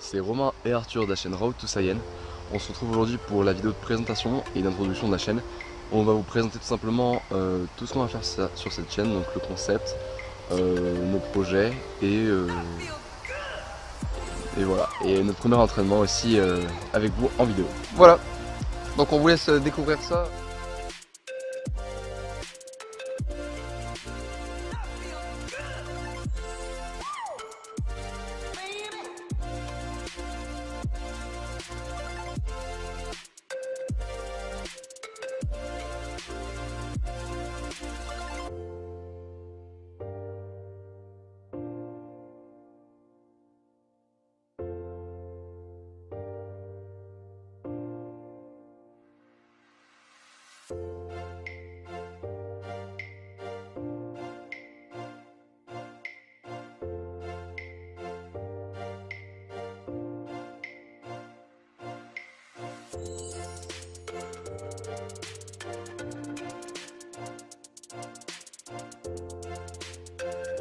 c'est Romain et Arthur de la chaîne Road to Saiyan. On se retrouve aujourd'hui pour la vidéo de présentation et d'introduction de la chaîne. On va vous présenter tout simplement tout ce qu'on va faire sur cette chaîne, donc le concept, nos projets et voilà. Et notre premier entraînement aussi avec vous en vidéo. Voilà, donc on vous laisse découvrir ça.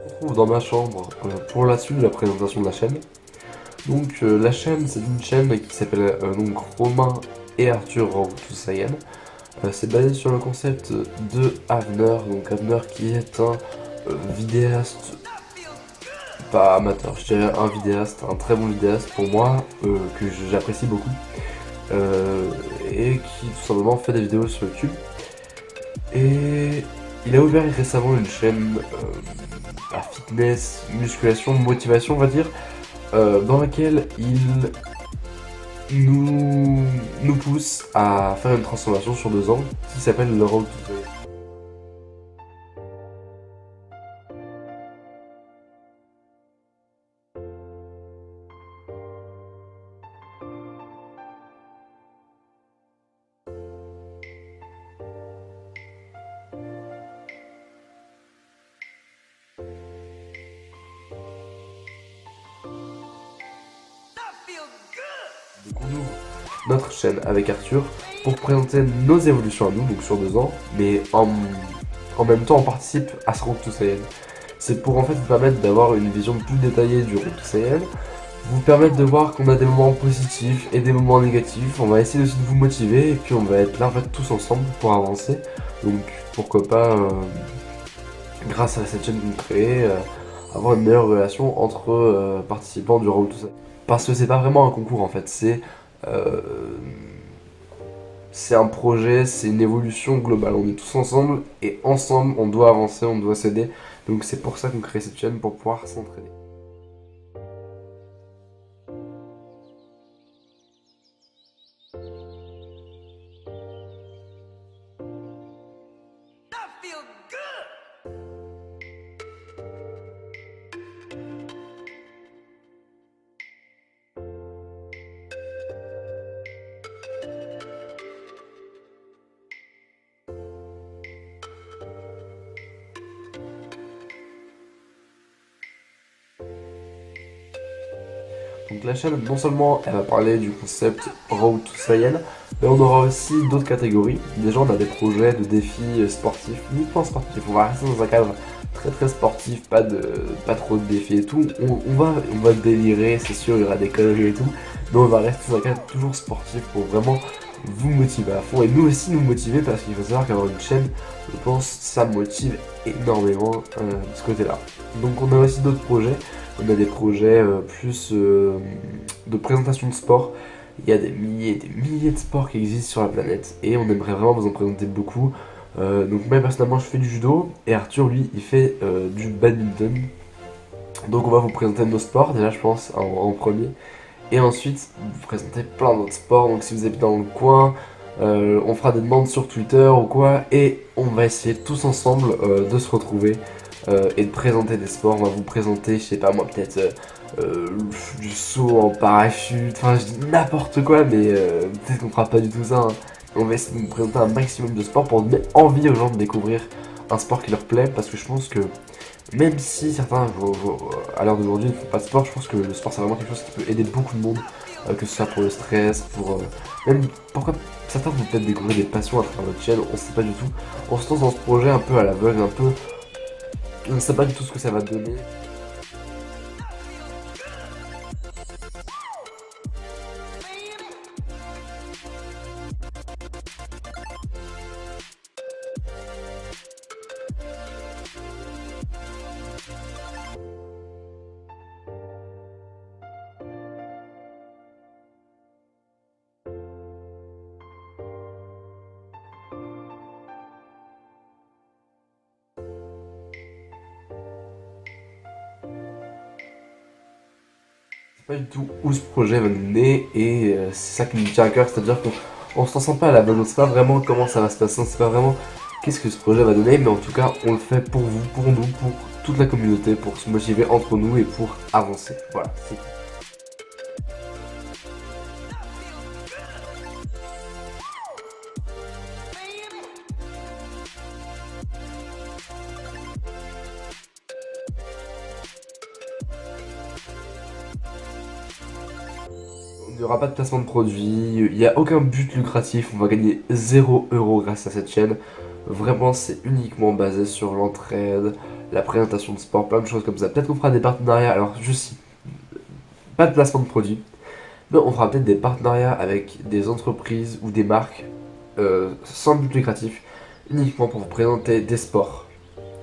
On se retrouve dans ma chambre pour la suite de la présentation de la chaîne. Donc la chaîne, c'est une chaîne qui s'appelle donc Romain et Arthur Road to Saiyan. C'est basé sur le concept de Avner, donc Avner qui est un vidéaste, pas amateur, je dirais un vidéaste, un très bon vidéaste pour moi, que j'apprécie beaucoup, et qui tout simplement fait des vidéos sur YouTube. Et il a ouvert récemment une chaîne à fitness, musculation, motivation on va dire, dans laquelle il nous pousse à faire une transformation sur 2 ans qui s'appelle le Road to Saiyan. Donc on ouvre notre chaîne avec Arthur pour présenter nos évolutions à nous, donc sur 2 ans, mais en même temps on participe à ce Road to Saiyan. C'est pour en fait vous permettre d'avoir une vision plus détaillée du Road to Saiyan, vous permettre de voir qu'on a des moments positifs et des moments négatifs. On va essayer aussi de vous motiver et puis on va être là en fait tous ensemble pour avancer. Donc pourquoi pas, grâce à cette chaîne que vous créez, avoir une meilleure relation entre participants du Road to Saiyan. Parce que c'est pas vraiment un concours en fait, c'est un projet, c'est une évolution globale. On est tous ensemble et ensemble on doit avancer, on doit s'aider. Donc c'est pour ça qu'on crée cette chaîne, pour pouvoir s'entraider. Donc la chaîne, non seulement elle va parler du concept Road to Saiyan, mais on aura aussi d'autres catégories. Déjà on a des projets de défis sportifs, uniquement sportifs. On va rester dans un cadre très sportif, pas trop de défis et tout. On va délirer, c'est sûr, il y aura des conneries et tout, mais on va rester dans un cadre toujours sportif pour vraiment vous motiver à fond et nous aussi nous motiver, parce qu'il faut savoir qu'avoir une chaîne, je pense, ça motive énormément de ce côté-là. Donc on a aussi d'autres projets. On a des projets plus de présentation de sport. Il y a des milliers et des milliers de sports qui existent sur la planète et on aimerait vraiment vous en présenter beaucoup. Donc moi personnellement je fais du judo et Arthur lui il fait du badminton. Donc on va vous présenter nos sports déjà je pense en premier. Et ensuite vous présenter plein d'autres sports. Donc si vous habitez dans le coin, on fera des demandes sur Twitter ou quoi. Et on va essayer tous ensemble de se retrouver. Et de présenter des sports. On va vous présenter, je sais pas moi, peut-être du saut en parachute, enfin je dis n'importe quoi, mais peut-être qu'on fera pas du tout ça, hein. On va essayer de vous présenter un maximum de sports pour donner envie aux gens de découvrir un sport qui leur plaît, parce que je pense que même si certains à l'heure d'aujourd'hui ne font pas de sport, je pense que le sport c'est vraiment quelque chose qui peut aider beaucoup de monde, que ce soit pour le stress, pour même pourquoi certains vont peut-être découvrir des passions à travers notre chaîne, on sait pas du tout. On se lance dans ce projet un peu à l'aveugle, un peu. On ne sait pas du tout ce que ça va donner. pas du tout où ce projet va nous mener et c'est ça qui nous tient à cœur, c'est-à-dire qu'on se sent pas à la base, on sait pas vraiment comment ça va se passer, on sait pas vraiment qu'est-ce que ce projet va donner, mais en tout cas on le fait pour vous, pour nous, pour toute la communauté, pour se motiver entre nous et pour avancer. Voilà, c'est tout. Il n'y aura pas de placement de produit, il n'y a aucun but lucratif, on va gagner 0 € grâce à cette chaîne. Vraiment, c'est uniquement basé sur l'entraide, la présentation de sport, plein de choses comme ça. Peut-être qu'on fera des partenariats, alors je sais, pas de placement de produit, mais on fera peut-être des partenariats avec des entreprises ou des marques sans but lucratif, uniquement pour vous présenter des sports.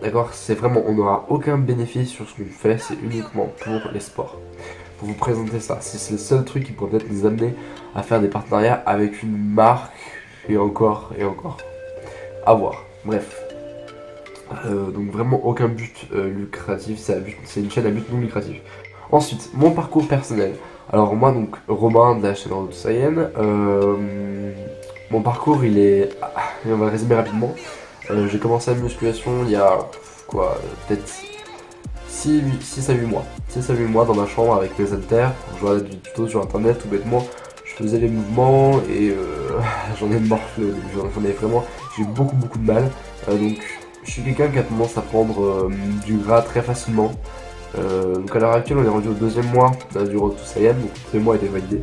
D'accord? C'est vraiment, on n'aura aucun bénéfice sur ce qu'on fait, c'est uniquement pour les sports. Pour vous présenter ça. C'est le seul truc qui pourrait peut-être nous amener à faire des partenariats avec une marque et encore et encore. À voir. Bref. Donc vraiment aucun but lucratif, c'est une chaîne à but non lucratif. Ensuite, mon parcours personnel. Alors moi donc Romain de la chaîne Road to Saiyan. Mon parcours on va résumer rapidement. J'ai commencé la musculation il y a quoi, peut-être 6 à 8 mois. 6 à 8 mois dans ma chambre avec mes haltères. Je regardais du tuto sur internet, tout bêtement. Je faisais les mouvements et j'en ai morflé au début. J'ai eu beaucoup de mal. Donc je suis quelqu'un qui a tendance à prendre du gras très facilement. Donc à l'heure actuelle on est rendu au 2e mois du Road to Saiyan, donc le 2e mois a été validé.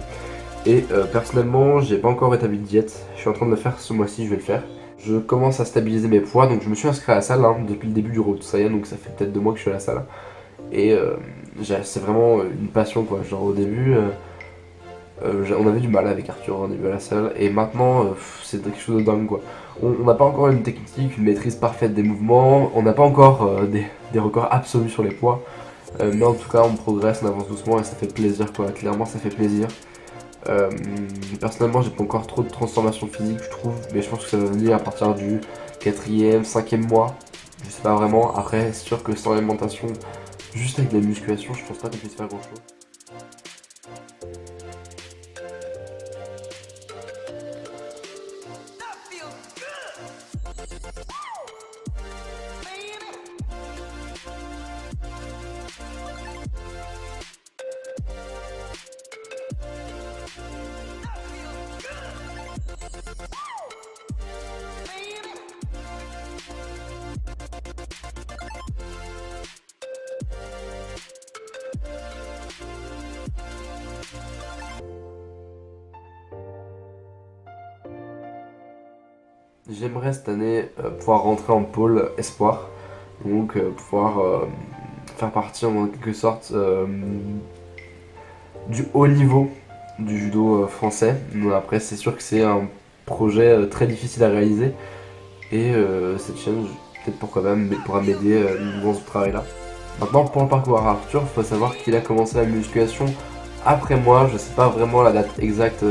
Et personnellement j'ai pas encore établi de diète. Je suis en train de le faire ce mois-ci, je vais le faire. Je commence à stabiliser mes poids, donc je me suis inscrit à la salle depuis le début du Road to Saiyan, donc ça fait peut-être 2 mois que je suis à la salle. Et c'est vraiment une passion quoi, genre au début on avait du mal avec Arthur au début à la salle, et maintenant c'est quelque chose de dingue quoi. On n'a pas encore une technique, une maîtrise parfaite des mouvements, on n'a pas encore des records absolus sur les poids, mais en tout cas on progresse, on avance doucement et ça fait plaisir quoi, clairement ça fait plaisir. Personnellement j'ai pas encore trop de transformation physique je trouve, mais je pense que ça va venir à partir du 4e, 5e mois, je sais pas vraiment. Après c'est sûr que sans alimentation, juste avec de la musculation, je pense pas qu'on puisse faire grand chose. J'aimerais cette année pouvoir rentrer en pôle espoir, donc pouvoir faire partie en quelque sorte du haut niveau du judo français. Donc, après c'est sûr que c'est un projet très difficile à réaliser et cette chaîne peut-être pourquoi même pourra m'aider dans ce travail là. Maintenant pour le parcours à Arthur, il faut savoir qu'il a commencé la musculation après moi, je sais pas vraiment la date exacte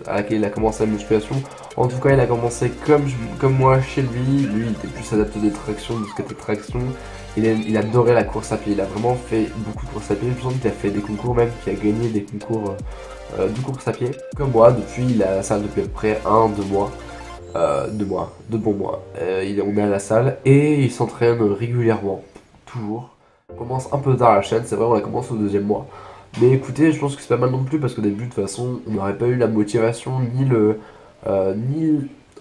à laquelle il a commencé la musculation. En tout cas, il a commencé comme moi chez lui. Lui, il était plus adapté des tractions, de ce côté traction. Il adorait la course à pied. Il a vraiment fait beaucoup de course à pied. Je me sens qu'il a fait des concours même, qu'il a gagné des concours de course à pied. Comme moi, depuis, il est à la salle depuis à peu près 1-2 mois. 2 bons mois. On est à la salle et il s'entraîne régulièrement, toujours. On commence un peu tard la chaîne, c'est vrai, on la commence au 2e mois. Mais écoutez, je pense que c'est pas mal non plus parce qu'au début, de toute façon, on n'aurait pas eu la motivation ni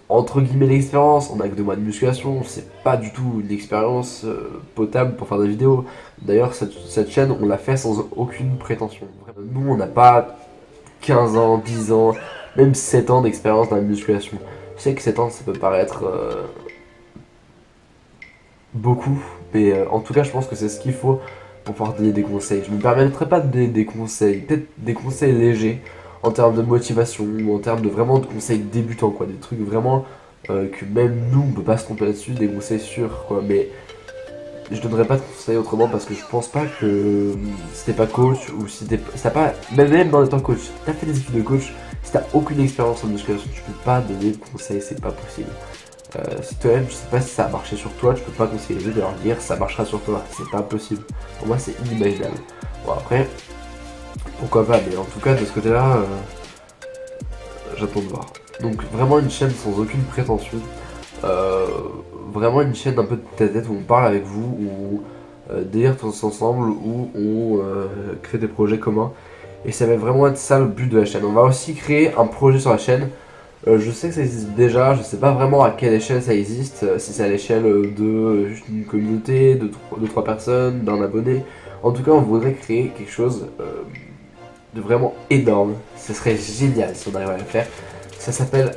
entre guillemets l'expérience. On a que 2 mois de musculation, c'est pas du tout une expérience potable pour faire des vidéos. D'ailleurs, cette chaîne, on l'a fait sans aucune prétention. Nous, on n'a pas 15 ans, 10 ans, même 7 ans d'expérience dans la musculation. Je sais que 7 ans, ça peut paraître beaucoup, mais en tout cas, je pense que c'est ce qu'il faut pour pouvoir donner des conseils. Je ne me permettrai pas de donner des conseils, peut-être des conseils légers en termes de motivation, ou en termes de vraiment de conseils débutants, quoi, des trucs vraiment que même nous on peut pas se tromper là-dessus, des conseils sûrs, quoi, mais je donnerai pas de conseils autrement parce que je pense pas que si t'es pas coach ou si t'as pas, même dans étant coach, t'as fait des études de coach, si t'as aucune expérience en musculation, tu peux pas donner de conseils, c'est pas possible. Si toi-même, je sais pas si ça a marché sur toi, tu peux pas conseiller les autres de leur dire ça marchera sur toi, c'est pas possible. Pour moi, c'est inimaginable. Bon, après, pourquoi pas, mais en tout cas de ce côté-là, j'attends de voir. Donc vraiment une chaîne sans aucune prétention, vraiment une chaîne un peu de tête-à-tête où on parle avec vous, où délire tous ensemble, où on crée des projets communs. Et ça va vraiment être ça le but de la chaîne. On va aussi créer un projet sur la chaîne. Je sais que ça existe déjà, je sais pas vraiment à quelle échelle ça existe, si c'est à l'échelle de juste une communauté, de 3 personnes, d'un abonné. En tout cas, on voudrait créer quelque chose de vraiment énorme. Ce serait génial si on arrivait à le faire. Ça s'appelle,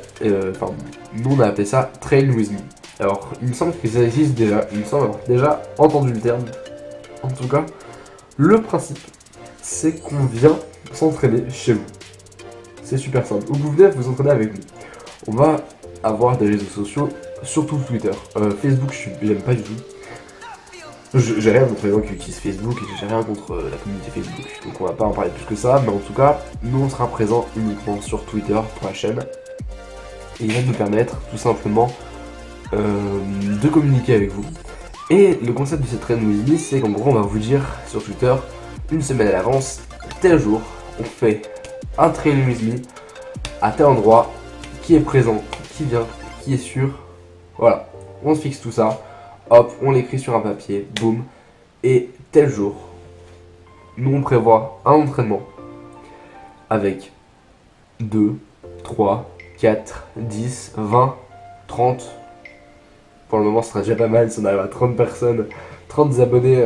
enfin, nous on a appelé ça Train With Me. Alors, il me semble que ça existe déjà, il me semble avoir déjà entendu le terme. En tout cas, le principe, c'est qu'on vient s'entraîner chez vous. C'est super simple. Vous venez vous entraîner avec nous. On va avoir des réseaux sociaux, surtout Twitter. Facebook, j'aime pas du tout. J'ai rien contre les gens qui utilisent Facebook et j'ai rien contre la communauté Facebook. Donc on va pas en parler plus que ça, mais en tout cas, nous on sera présent uniquement sur Twitter pour la chaîne. Et il va nous permettre tout simplement de communiquer avec vous. Et le concept de cette traîne with me, c'est qu'en gros on va vous dire sur Twitter, une semaine à l'avance, tel jour, on fait un train with me à tel endroit, qui est présent, qui vient, qui est sûr. Voilà, on se fixe tout ça, hop, on l'écrit sur un papier, boum, et tel jour, nous on prévoit un entraînement avec 2, 3, 4, 10, 20, 30. Pour le moment, ce serait déjà pas mal si on arrive à 30 personnes, 30 abonnés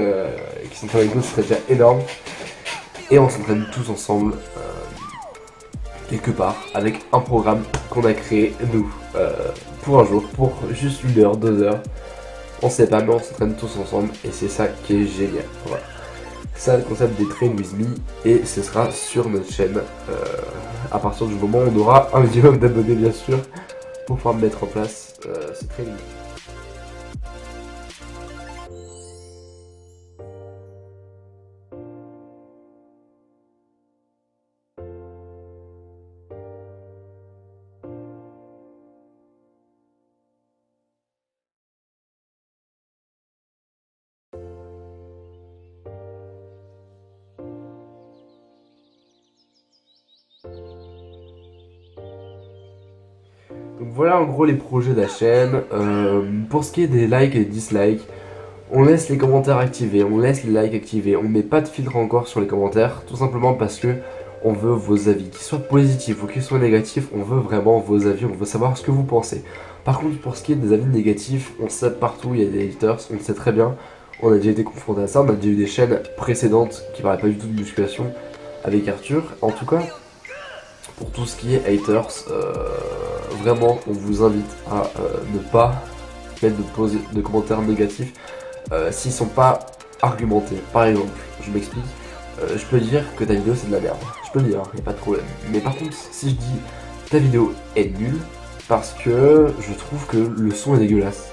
qui sont avec nous, ce serait déjà énorme. Et on s'entraîne tous ensemble, quelque part, avec un programme qu'on a créé, nous, pour un jour, pour juste 1 heure, 2 heures. On sait pas, mais on s'entraîne tous ensemble, et c'est ça qui est génial. Voilà. C'est ça le concept des Train With Me, et ce sera sur notre chaîne, à partir du moment où on aura un minimum d'abonnés, bien sûr, pour pouvoir mettre en place ce training. Donc voilà en gros les projets de la chaîne. Pour ce qui est des likes et des dislikes, on laisse les commentaires activés, on laisse les likes activés, on met pas de filtre encore sur les commentaires, tout simplement parce que on veut vos avis, qu'ils soient positifs ou qu'ils soient négatifs, on veut vraiment vos avis, on veut savoir ce que vous pensez. Par contre pour ce qui est des avis négatifs, on sait partout, il y a des haters, on le sait très bien, on a déjà été confronté à ça, on a déjà eu des chaînes précédentes qui parlaient pas du tout de musculation avec Arthur. En tout cas, pour tout ce qui est haters, vraiment on vous invite à ne pas mettre de commentaires négatifs s'ils sont pas argumentés. Par exemple, je m'explique, je peux dire que ta vidéo c'est de la merde, je peux le dire, y a pas de problème. Mais par contre, si je dis ta vidéo est nulle parce que je trouve que le son est dégueulasse.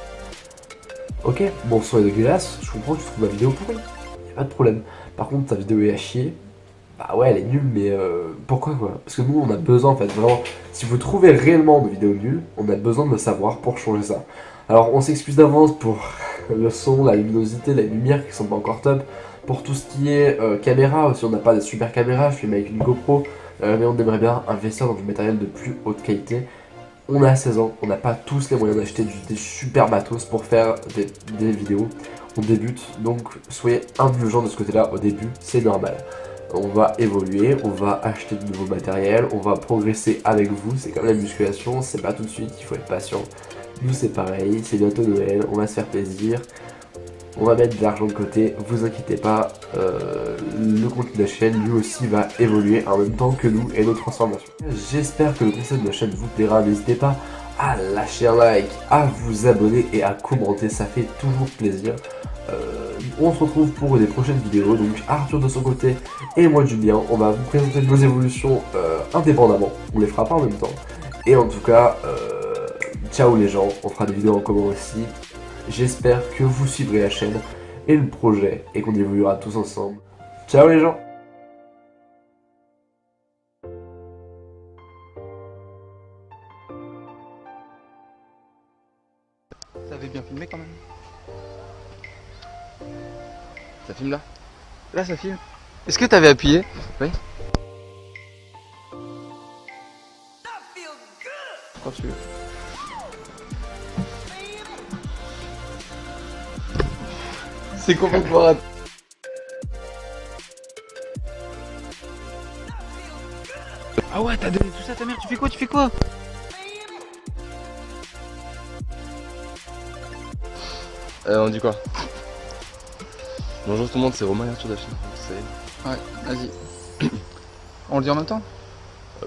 Ok, mon son est dégueulasse, je comprends que tu trouves ma vidéo pourrie, y a pas de problème. Par contre, ta vidéo est à chier. Bah ouais, elle est nulle, mais pourquoi quoi? Parce que nous, on a besoin en fait, vraiment, si vous trouvez réellement de vidéos nulles, on a besoin de le savoir pour changer ça. Alors, on s'excuse d'avance pour le son, la luminosité, la lumière qui sont pas encore top. Pour tout ce qui est caméra aussi, on n'a pas de super caméra, je filme avec une GoPro, mais on aimerait bien investir dans du matériel de plus haute qualité. On a 16 ans, on n'a pas tous les moyens d'acheter des super matos pour faire des vidéos. On débute, donc soyez indulgents de ce côté-là au début, c'est normal. On va évoluer, on va acheter de nouveaux matériels, on va progresser avec vous, c'est comme la musculation, c'est pas tout de suite, il faut être patient. Nous c'est pareil, c'est bientôt Noël, on va se faire plaisir, on va mettre de l'argent de côté, vous inquiétez pas, le contenu de la chaîne lui aussi va évoluer en même temps que nous et nos transformations. J'espère que le concept de la chaîne vous plaira, n'hésitez pas à lâcher un like, à vous abonner et à commenter, ça fait toujours plaisir. On se retrouve pour des prochaines vidéos, donc Arthur de son côté et moi du mien, on va vous présenter nos évolutions indépendamment, on les fera pas en même temps. Et en tout cas, ciao les gens, on fera des vidéos en commun aussi. J'espère que vous suivrez la chaîne et le projet et qu'on évoluera tous ensemble. Ciao les gens! Ça avait bien filmé quand même. Ça filme là? Là ça filme. Est-ce que t'avais appuyé? Oui. Quand tu veux. C'est complètement raté. Ah ouais, t'as donné tout ça à ta mère, tu fais quoi? Tu fais quoi? On dit quoi? Bonjour tout le monde, c'est Romain et Arthur de la chaîne Road to Sayen. Ouais, vas-y. On le dit en même temps?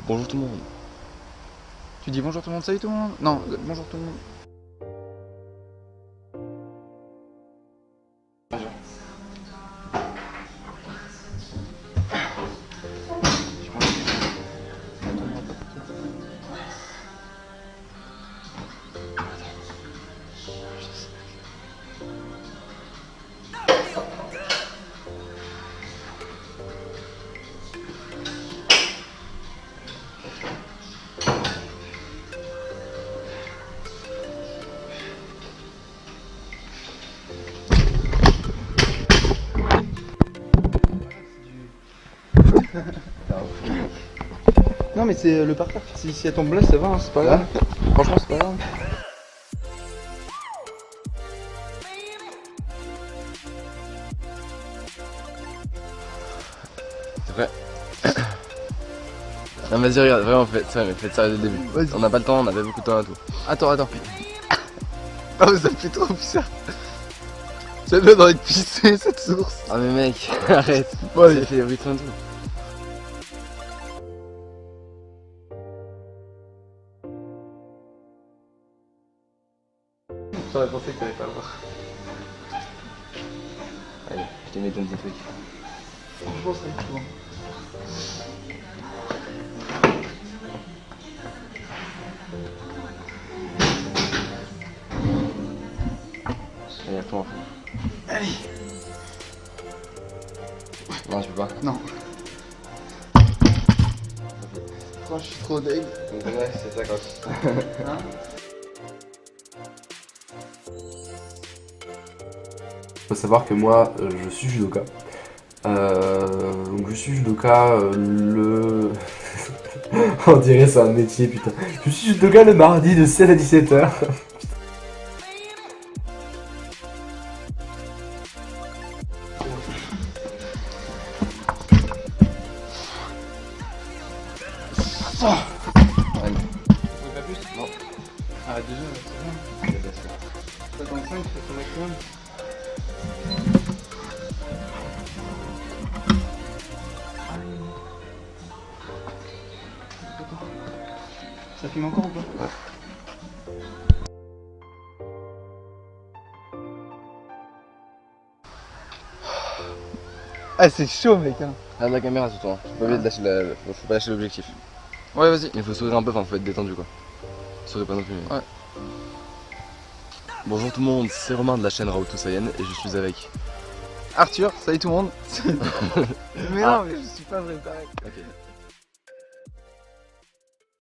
Bonjour tout le monde. Tu dis bonjour tout le monde, salut tout le monde? Non, bonjour tout le monde. Non mais c'est le parterre, si elle tombe là ça va, hein, c'est pas grave. Franchement c'est pas grave. C'est vrai. Non vas-y regarde, vraiment faites ça, mais faites ça dès le début. Vas-y. On n'a pas le temps, on avait beaucoup de temps à tout. Attends. Ah mais ça me fait trop bizarre. Ça doit dans être pissé cette source. Ah mais mec, arrête. Bon allez. J'ai fait bruit de tout. J'aurais pensé que t'allais pas le voir. Allez, je te mets ton petit truc. Franchement ça va être bon. Allez, à toi enfin. Allez. Non, je peux pas. Non. Franchement je suis trop deg. Ouais, c'est ça quand Hein? Faut savoir que moi, je suis judoka. Donc je suis judoka On dirait c'est un métier, putain. Je suis judoka le mardi de 16 à 17h. Allez. Pas plus? Non. Arrête déjà, c'est bien. 55, c'est ton maximum. Ça filme encore ou pas? Ouais. Ah c'est chaud mec hein. Regarde la caméra tout le temps. Faut pas lâcher l'objectif. Ouais vas-y. Il faut sourire un peu, enfin faut être détendu quoi. Sourire pas non plus. Mais... Ouais. Bonjour tout le monde, c'est Romain de la chaîne Road to Sayen et je suis avec... Arthur, salut tout le monde. Mais Ah. non mais je suis pas vrai pareil. Ok.